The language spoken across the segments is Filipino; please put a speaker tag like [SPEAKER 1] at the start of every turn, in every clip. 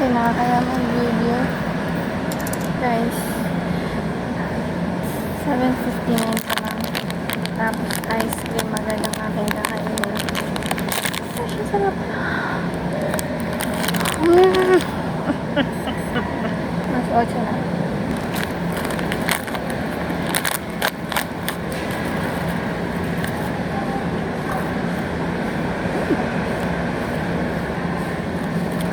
[SPEAKER 1] Nakakaya mag-video. Guys, 7:59 pa lang. Tapos ice cream agad ang aking kakainin. Kasi sarap. Mas 8 na.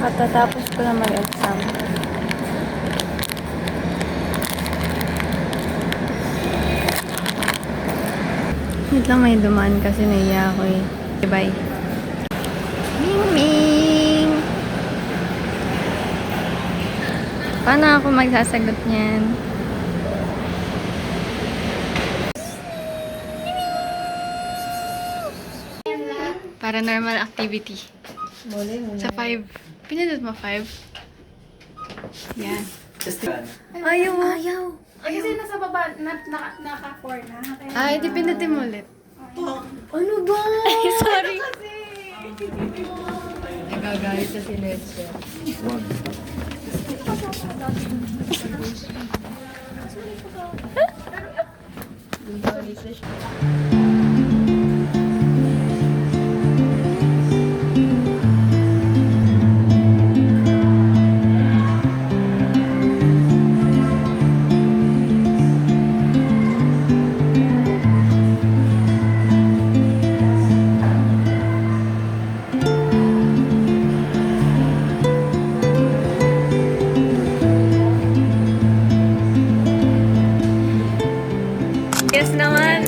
[SPEAKER 1] Katatapos ko na mag-exam. Wait lang, may dumaan kasi naiya ako eh. Bye. Ming Ming! Paano ako magsasagot niyan? Paranormal activity. Sa 5. Pinindot mo 5? Yan. Ayaw.
[SPEAKER 2] Kasi nasa baba, naka-4 na.
[SPEAKER 1] Ay, di pindutin mo ulit.
[SPEAKER 2] Ano ba?
[SPEAKER 1] Sorry.
[SPEAKER 3] Nagagalit sa sinesya.
[SPEAKER 1] Yes naman.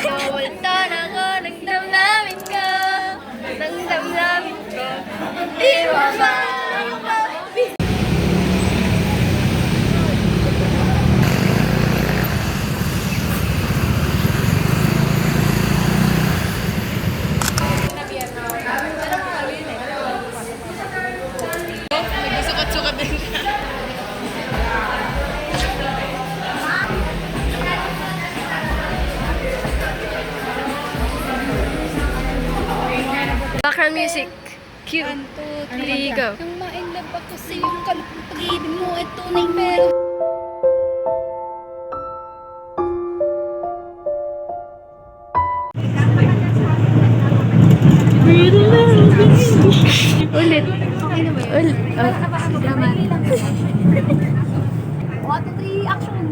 [SPEAKER 1] Bawaltan ako ng damdamin ko. Ng damdamin ko. Di ba ba? Nagsukat-sukat din. Background music. Cue. 1, 2, 3, go.
[SPEAKER 2] Nang ma-inlove ako sa iyong kalupang pag-ibig mo ay tunay meron.
[SPEAKER 1] Ulit.
[SPEAKER 2] Okay na ba yun?
[SPEAKER 1] Ulit.
[SPEAKER 2] Drama. 1, 2, 3, action!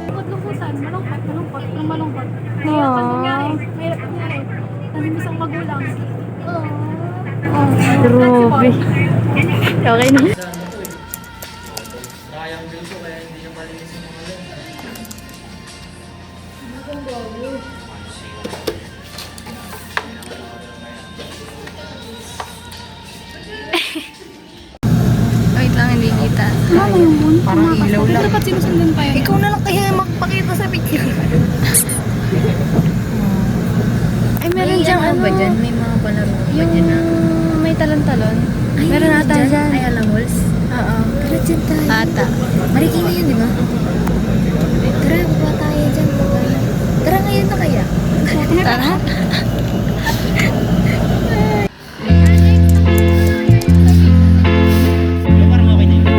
[SPEAKER 2] Lungkot-lungkutan, malungkot, ng malungkot. Mahirap ang nangyari. Nandun isang magulang.
[SPEAKER 1] Grabe. Okay na.
[SPEAKER 3] Kayang bilso kaya hindi niya malinis yung mga yan.
[SPEAKER 1] Wait lang, hindi kita.
[SPEAKER 2] Mama yung moon.
[SPEAKER 3] Parang ilaw lang.
[SPEAKER 2] Dapat sinusundan pa yun.
[SPEAKER 1] Ikaw na lang kaya magpakita sa picture. Ay, meron diyang ano.
[SPEAKER 3] ba dyan? May mga palaro ba
[SPEAKER 1] Yung
[SPEAKER 3] dyan na?
[SPEAKER 1] may talon-talon. Meron ata dyan.
[SPEAKER 3] Ay, alangols?
[SPEAKER 1] Oo.
[SPEAKER 3] Tara dyan tayo.
[SPEAKER 1] Ata.
[SPEAKER 3] Marikina yun, di ba? Tara, baba tayo dyan. Tara ngayon na kaya.
[SPEAKER 1] Tara.
[SPEAKER 3] Parang okay na yun.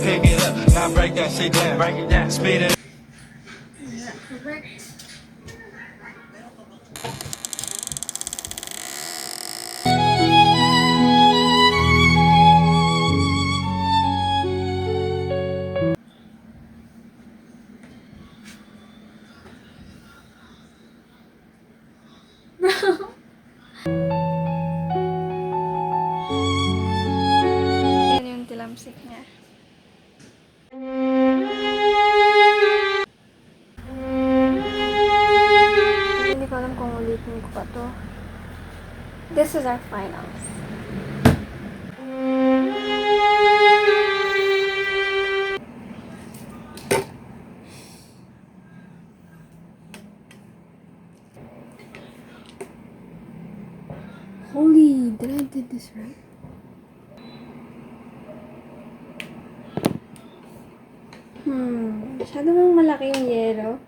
[SPEAKER 4] Pick it up, now break that shit down. Break it down. Speed it.
[SPEAKER 3] Correct.
[SPEAKER 1] Yan yung tilamsik niya. Hindi ko alam kung ulitin ko pa to. This is our finals. Holy, did I did this right? Masyado bang malaki yung yero?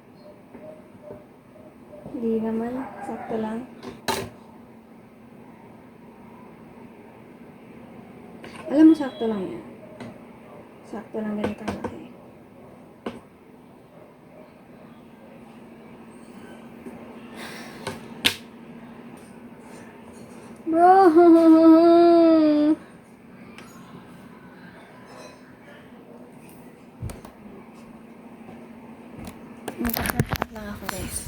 [SPEAKER 1] Hindi naman, sakto lang. Alam mo, sakto lang yan. Sakto lang ganito ang laki. Bro! Magkakapat lang ako, guys.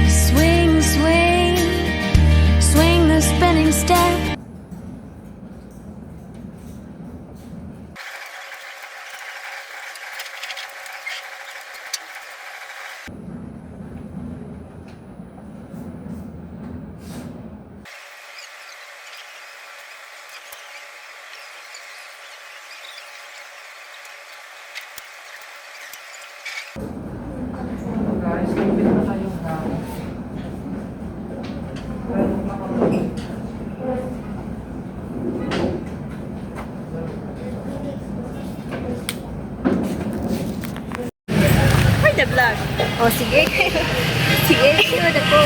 [SPEAKER 5] Swing, swing, swing the spinning step.
[SPEAKER 3] The vlog.
[SPEAKER 1] Oh, sige. Sige, sino na po?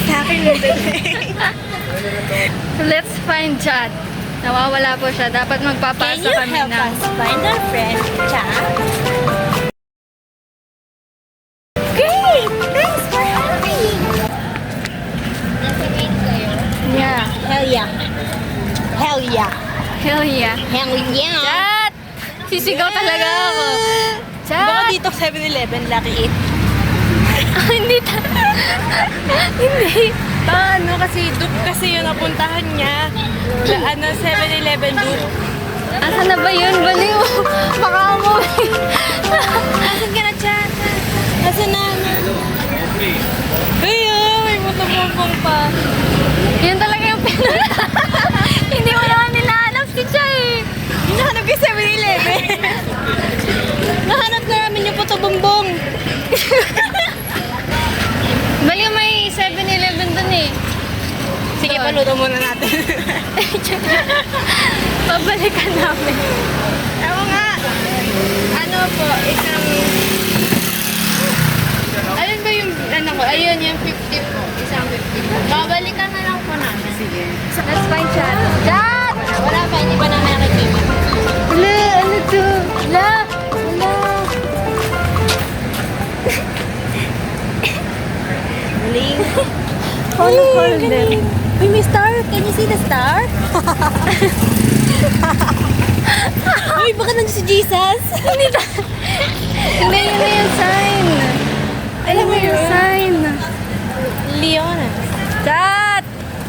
[SPEAKER 3] Sa akin na
[SPEAKER 1] Let's find Chad. Nawawala po siya. Dapat magpapasa kami ng...
[SPEAKER 3] find our friend, Chat? Great! Thanks for having! Nasa-rate kayo?
[SPEAKER 1] Yeah.
[SPEAKER 3] Hell yeah. Hell yeah.
[SPEAKER 1] Hell yeah.
[SPEAKER 3] Hell yeah.
[SPEAKER 1] Chat! Sisigaw talaga ako.
[SPEAKER 3] Baka
[SPEAKER 1] Chat!
[SPEAKER 3] dito 7-Eleven, Lucky 8.
[SPEAKER 1] Hindi Hindi.
[SPEAKER 3] Paano kasi Duke kasi yung napuntahan niya. Ano, 7-Eleven Duke.
[SPEAKER 1] Asan na ba yun? Baliw. Baka umuwi.
[SPEAKER 3] Asan ka na, Chat? Asan na? Ay, may motopompong pa.
[SPEAKER 1] Yun talaga yung Hindi mo naman nila si Chay.
[SPEAKER 3] Hinahanap kayo 7-Eleven. Nahanap na namin yung puto bumbong.
[SPEAKER 1] Baliw may 7-Eleven dun eh.
[SPEAKER 3] Sige,
[SPEAKER 1] Doon.
[SPEAKER 3] paluto muna natin.
[SPEAKER 1] Pabalikan namin.
[SPEAKER 3] Ewan nga. Ano po, isang... Alin ba yung, ano ko? Ayun, yung 50 po. Isang 50. Babalikan na lang po namin. Sige.
[SPEAKER 1] Let's find Chad. Chad!
[SPEAKER 3] Wala pa, hindi pa namin nakikita.
[SPEAKER 1] Wala, ano to? Wala, wala.
[SPEAKER 3] Galing.
[SPEAKER 1] Hold them.
[SPEAKER 3] Uy, may star. Can you see the star? Uy, baka nandiyan si Jesus.
[SPEAKER 1] Hindi, yun na yung sign. Alam mo yung sign.
[SPEAKER 3] Leona.
[SPEAKER 1] Chad!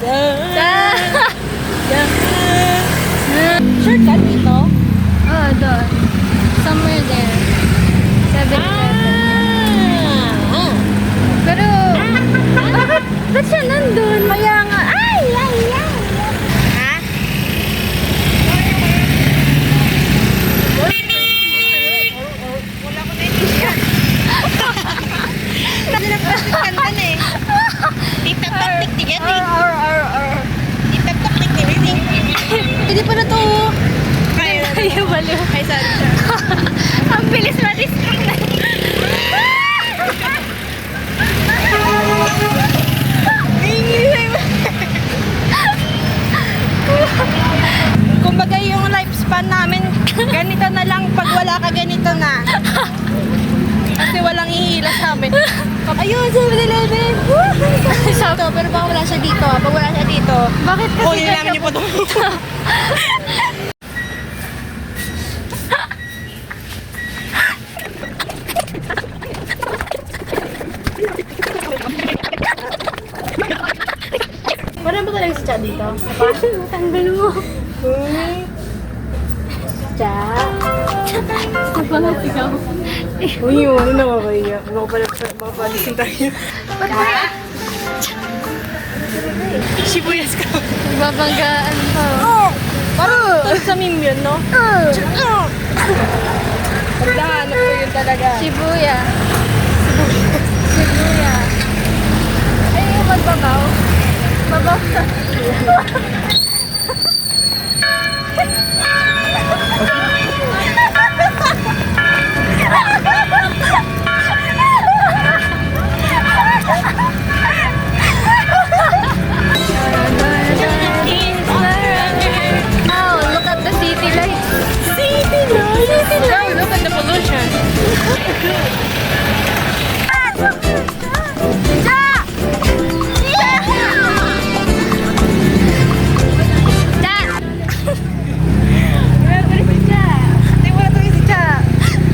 [SPEAKER 1] Chad!
[SPEAKER 3] Shortcut dito?
[SPEAKER 1] Oh, doon. Somewhere there. 7-Eleven. Pero, ba't siya nandun? Maya nga. Ay!
[SPEAKER 3] Ha? Wala ko na inisyan. Kasi nagpasikantan eh. Titak-tak, tik-tik-tik. Titak-tak, tik-tik-tik. Hindi pa na to.
[SPEAKER 1] Ay, baliw.
[SPEAKER 3] Ay, sorry.
[SPEAKER 1] Ang bilis ma-distract na.
[SPEAKER 3] Ayun, 7-Eleven! Sakto, pero baka wala siya dito. Pag wala siya dito.
[SPEAKER 1] Bakit kasi
[SPEAKER 6] Kunin namin yung photo.
[SPEAKER 2] Wala ba talaga si Cha dito?
[SPEAKER 1] tanggal mo?
[SPEAKER 2] Cha. Ano na sigaw?
[SPEAKER 6] Uy, ano na mabaya. Mapapalisin tayo. Sibuyas ka.
[SPEAKER 1] Babanggaan pa.
[SPEAKER 6] Parang sa meme yun, no? Tandaan, ano po yun talaga.
[SPEAKER 1] Shibuya. Shibuya. Ay, yung magbabaw. Babaw na. Oh, look at the city lights. City lights.
[SPEAKER 6] Wow, look at the pollution. Hindi mo na tayo si Cha.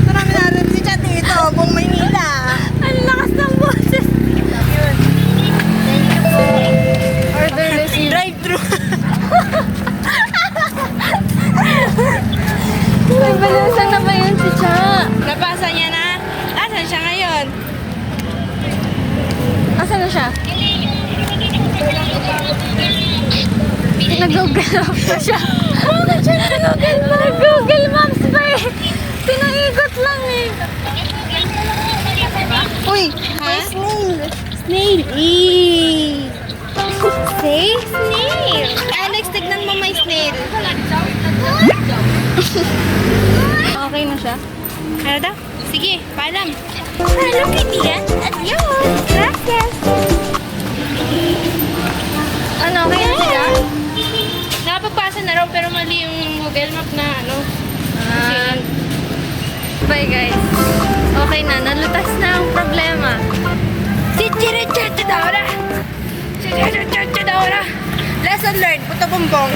[SPEAKER 6] Ito namin narin si Cha dito, buong Maynila.
[SPEAKER 1] Ang lakas ng boses. Order receipt.
[SPEAKER 6] Drive-thru.
[SPEAKER 1] May balusan na ba yun si Cha?
[SPEAKER 6] Nabasa niya na. Asan siya ngayon?
[SPEAKER 1] Asan na siya? Nag-google Maps pa siya. Bakit siya nag-google Maps? Nag-google Maps pa eh. Pinaigot lang eh.
[SPEAKER 6] Uy, may snail. Snail. Eee.
[SPEAKER 3] Say, snail! Alex, tignan mo may snail.
[SPEAKER 1] Okay na siya?
[SPEAKER 6] Ano daw? Sige, paalam.
[SPEAKER 3] Hello, kaibigan. Adios. Gracias.
[SPEAKER 1] Ano, okay na siya?
[SPEAKER 6] Nakapagpasa na raw pero mali yung Google Map na ano.
[SPEAKER 1] Ah. Bye guys. Okay na, nalutas na ang problema.
[SPEAKER 6] Chichirichichidora! Chichirichichidora! Lesson learned, puto bumbong.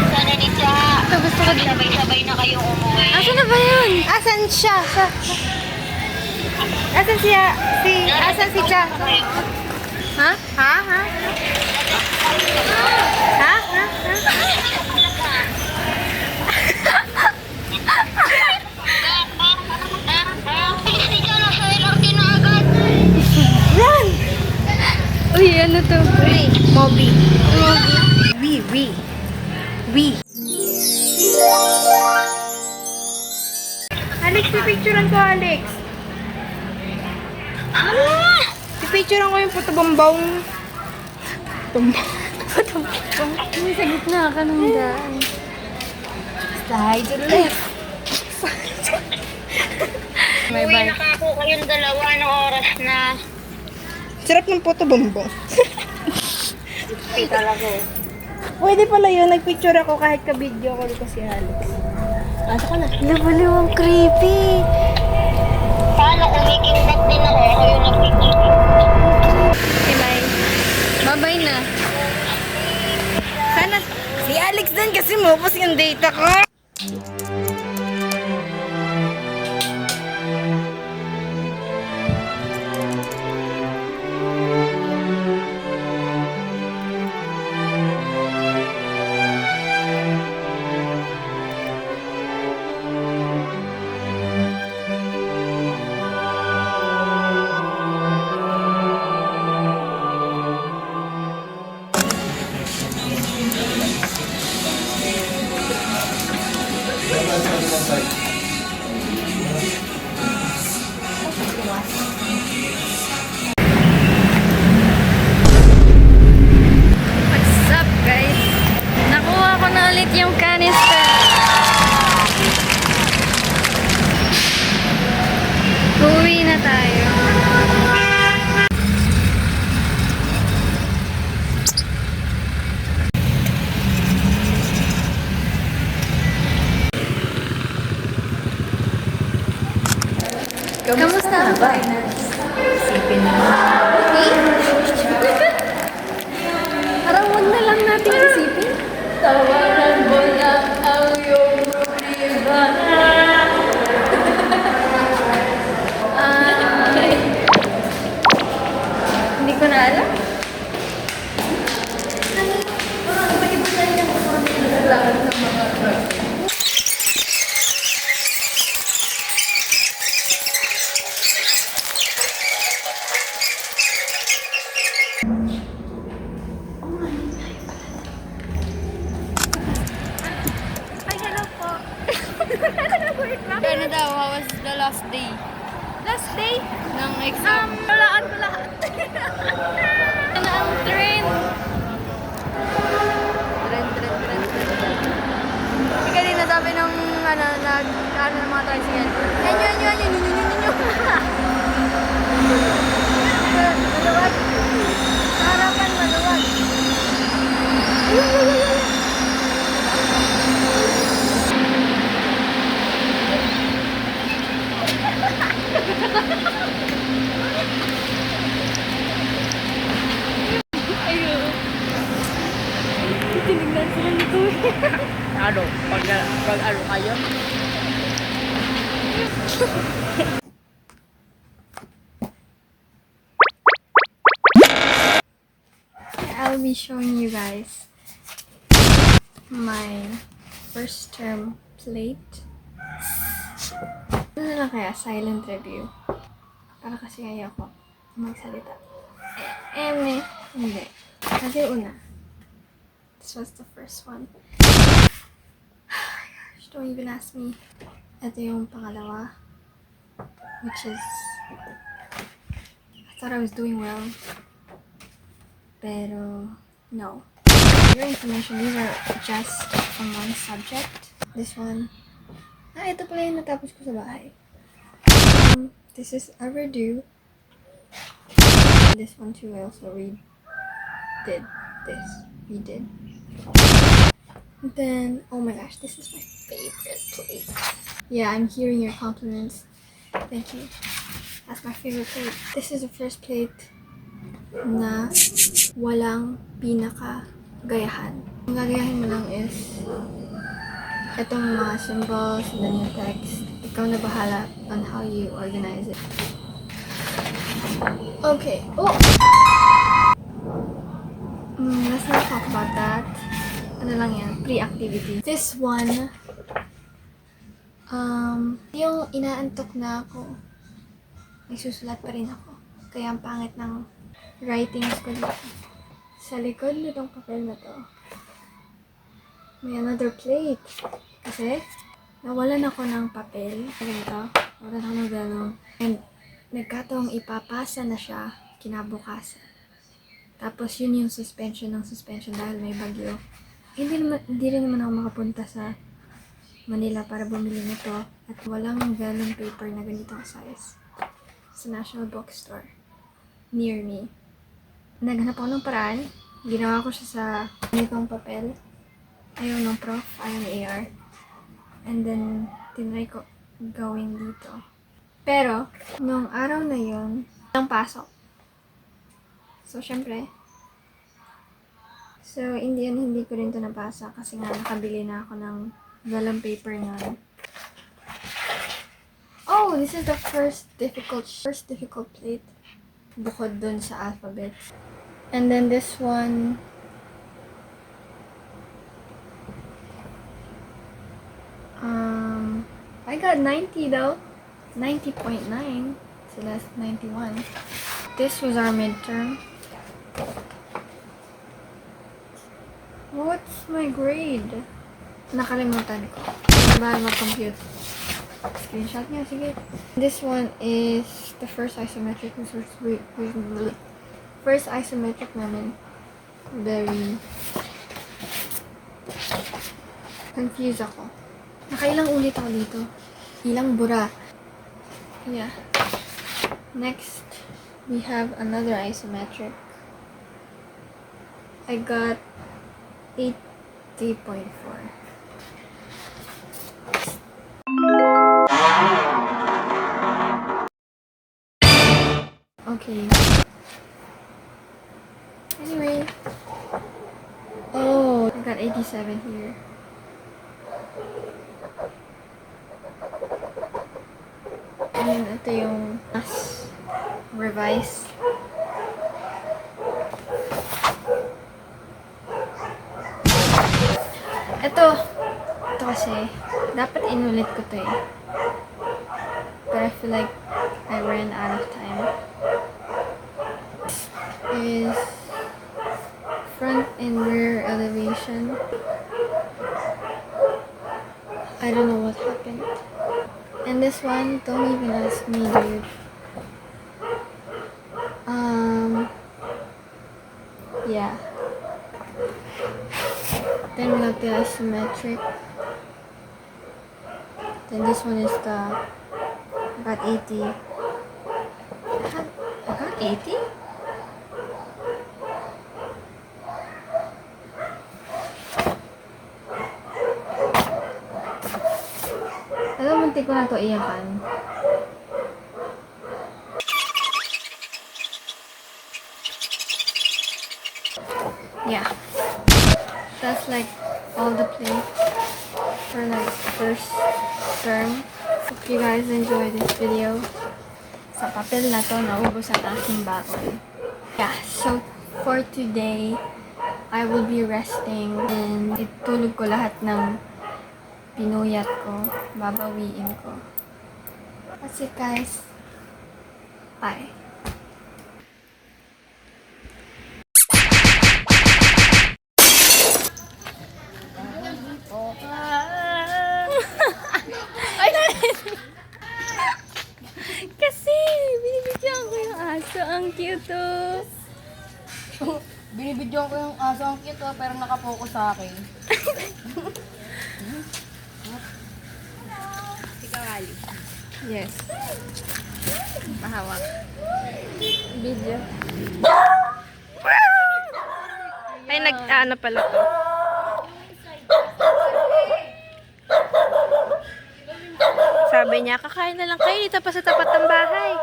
[SPEAKER 3] Sana ni Cha.
[SPEAKER 1] Ito gusto ko din.
[SPEAKER 3] Sabay-sabay na kayong umuwi.
[SPEAKER 1] Asan na ba yun?
[SPEAKER 6] Asan siya? Asan siya? Asan si Cha?
[SPEAKER 1] Ha?
[SPEAKER 6] Ha? Ha? Ha? Ha? Ha?
[SPEAKER 3] Si Cha na sa LRT na agad.
[SPEAKER 1] Uy, ano to?
[SPEAKER 6] Moby. We. Alex, pipicturean ko, Alex. Pipicturean ko yung puto bumbong.
[SPEAKER 1] Uy, sa gitna ka ng daan.
[SPEAKER 6] Slide to the left.
[SPEAKER 1] May bike.
[SPEAKER 3] Nakako kayong dalawa ng oras na.
[SPEAKER 6] Sarap ng puto bumbong.
[SPEAKER 3] Ay, talaga.
[SPEAKER 6] Pwede pala yun. Nagpicture ako kahit ka-video call ko si Alex. Pasok ka na.
[SPEAKER 1] Labaliw ang creepy.
[SPEAKER 3] Paano kumikindat din ako? Ako yung nagpipigil.
[SPEAKER 1] Okay, bye. Bye-bye na.
[SPEAKER 6] Sana si Alex din kasi mupos yung data ko.
[SPEAKER 1] What's up, guys? Nakuha ko na ulit yung canister. Uwi na tayo. Kamusta ang finance? ko na alam.
[SPEAKER 2] Ay, hello po.
[SPEAKER 1] Ano daw, how was the last day
[SPEAKER 2] Last day,
[SPEAKER 1] ng exam?
[SPEAKER 2] walaan ko lahat.
[SPEAKER 1] Ano ang trend? Trend. Hindi kanina sabi ng ng mga tricycle. Yan. Maluwag. Harapan, maluwag.
[SPEAKER 2] Tinignan sila nito.
[SPEAKER 6] Ano? Pag-ano kayo?
[SPEAKER 1] I'll be showing you guys my first term plate. Ano na lang kaya? Silent review. Para kasi ayoko magsalita. Hindi. Kasi una. This was the first one. Gosh, don't even ask me. Ito yung pangalawa. Which is... I thought I was doing well. Pero, no. Your information, these are just from one subject. This one. Ito pala yung natapos ko sa bahay. This is a redo. This one too, I also redid this. Redid. And then, oh my gosh, this is my favorite plate. Yeah, I'm hearing your compliments. Thank you. That's my favorite plate. This is the first plate na walang pinaka-gayahan. Ang gagayahin mo lang is itong mga symbols and then yung text. Ikaw na bahala on how you organize it. Okay. Oh! Let's not talk about that. Ano lang yan? Pre-activity. This one, yung inaantok na ako, nagsusulat pa rin ako. Kaya ang pangit ng writings ko dito. Sa likod nitong papel na to, may another plate. Kasi, nawalan ako ng papel. Ganito. Nawalan ako ng vellum. And, nagkataong ipapasa na siya kinabukasan. Tapos, yun yung suspension ng suspension dahil may bagyo. Hindi rin naman ako makapunta sa Manila para bumili nito. At walang vellum paper na ganitong size sa National Bookstore near me. Naghanap ako ng paraan. Ginawa ko siya sa ganitong papel. Ayaw ng prof, ayaw ng AR. And then, tinry ko gawin dito. Pero, nung araw na yun, walang pasok. So, syempre. So, hindi ko rin ito napasa kasi nga nakabili na ako ng vellum paper na. Oh, this is the first difficult plate. Bukod dun sa alphabet. And then this one, I got 90 though. 90.9. So that's 91. This was our midterm. What's my grade? Nakalimutan ko. Ba mag-compute. Screenshot niya, sige. This one is the first isometric. First isometric namin. Very confused ako. Nakailang ulit ako dito. Ilang bura. Yeah. Next, we have another isometric. I got 80.4. Okay. Anyway. Oh, I got 87 here. And ito yung last revise. Ito kasi, dapat inulit ko to eh. But I feel like I ran out of time. Is front and rear elevation. I don't know what happened. And this one, don't even ask me, dude. Yeah. Then we have the isometric. Then this one is the, I got 80. I got 80? Alam, muntik ko na to iyakan. Yeah. That's like all the play for like first term. Hope you guys enjoy this video. Sa papel na to, naubos ang aking baon. Yeah, so for today, I will be resting and itulog ko lahat ng pinuyat ko, babawiin ko. That's it, guys. Bye.
[SPEAKER 3] Kasi, binibigyan ko yung aso. Ang cute oh.
[SPEAKER 6] Binibidyoan ko yung aso ang cute pero nakapokus sa akin.
[SPEAKER 1] Yes. Pahawak. Video.
[SPEAKER 3] Ay, nag-ano pala to. Sabi niya, kakain na lang kayo dito pa sa tapat ng bahay.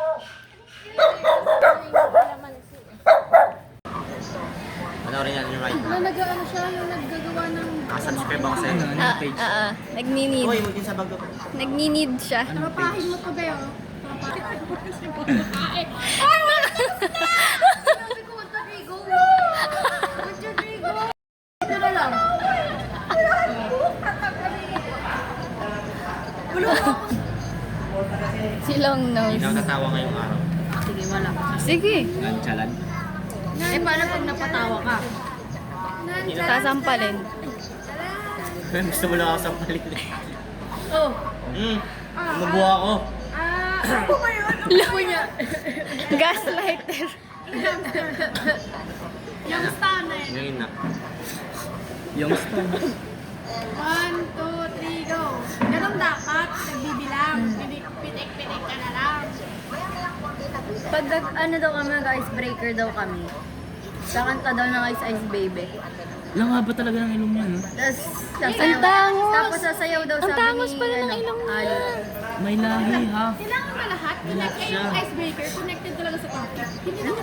[SPEAKER 7] Ano rin yan yung right
[SPEAKER 2] Na nag-ano siya, yung naggagawa ng...
[SPEAKER 7] Nakasubscribe ako sa inyo.
[SPEAKER 1] Nagninid.
[SPEAKER 7] Uy, huwag din sa bago.
[SPEAKER 1] Nagninid siya.
[SPEAKER 2] Papahin mo to, Beo. Papahin mo to siya pagkain. Sabi ko, 1, 2, 3, go! 1, 2, 3, go! Ito na lang.
[SPEAKER 1] Silong
[SPEAKER 7] Hindi
[SPEAKER 1] nose.
[SPEAKER 7] na ako tatawa ngayong araw.
[SPEAKER 2] Sige, wala.
[SPEAKER 1] Sige.
[SPEAKER 7] Ganchalan.
[SPEAKER 2] Eh, paano pag napatawa ka?
[SPEAKER 1] Sasampalin.
[SPEAKER 7] Gusto mo lang ako sampalin.
[SPEAKER 2] Oh.
[SPEAKER 7] Mabuha ako.
[SPEAKER 2] Ano ba yun? Ano niya?
[SPEAKER 1] Gaslighter.
[SPEAKER 2] Yung stan eh.
[SPEAKER 7] Ngayon na. Yung stone.
[SPEAKER 2] 1, 2, 3, go! Ganun dapat, nagbibilang. Pitik-pitik ka na lang.
[SPEAKER 3] Pag ano daw kami, icebreaker daw kami. Kakanta daw ng Ice Ice Baby.
[SPEAKER 7] Lang nga ba talaga ng ilong niya, no?
[SPEAKER 3] Tapos sasayaw.
[SPEAKER 1] Ang tangos!
[SPEAKER 3] Tapos sasayaw daw
[SPEAKER 1] Ang
[SPEAKER 3] sabi
[SPEAKER 1] tangos pala ng
[SPEAKER 3] ano,
[SPEAKER 1] ilong niya.
[SPEAKER 3] Ali.
[SPEAKER 7] May lahi, ha?
[SPEAKER 2] Kailangan ba lahat? Connected yung icebreaker, connected talaga sa topic. Hindi naman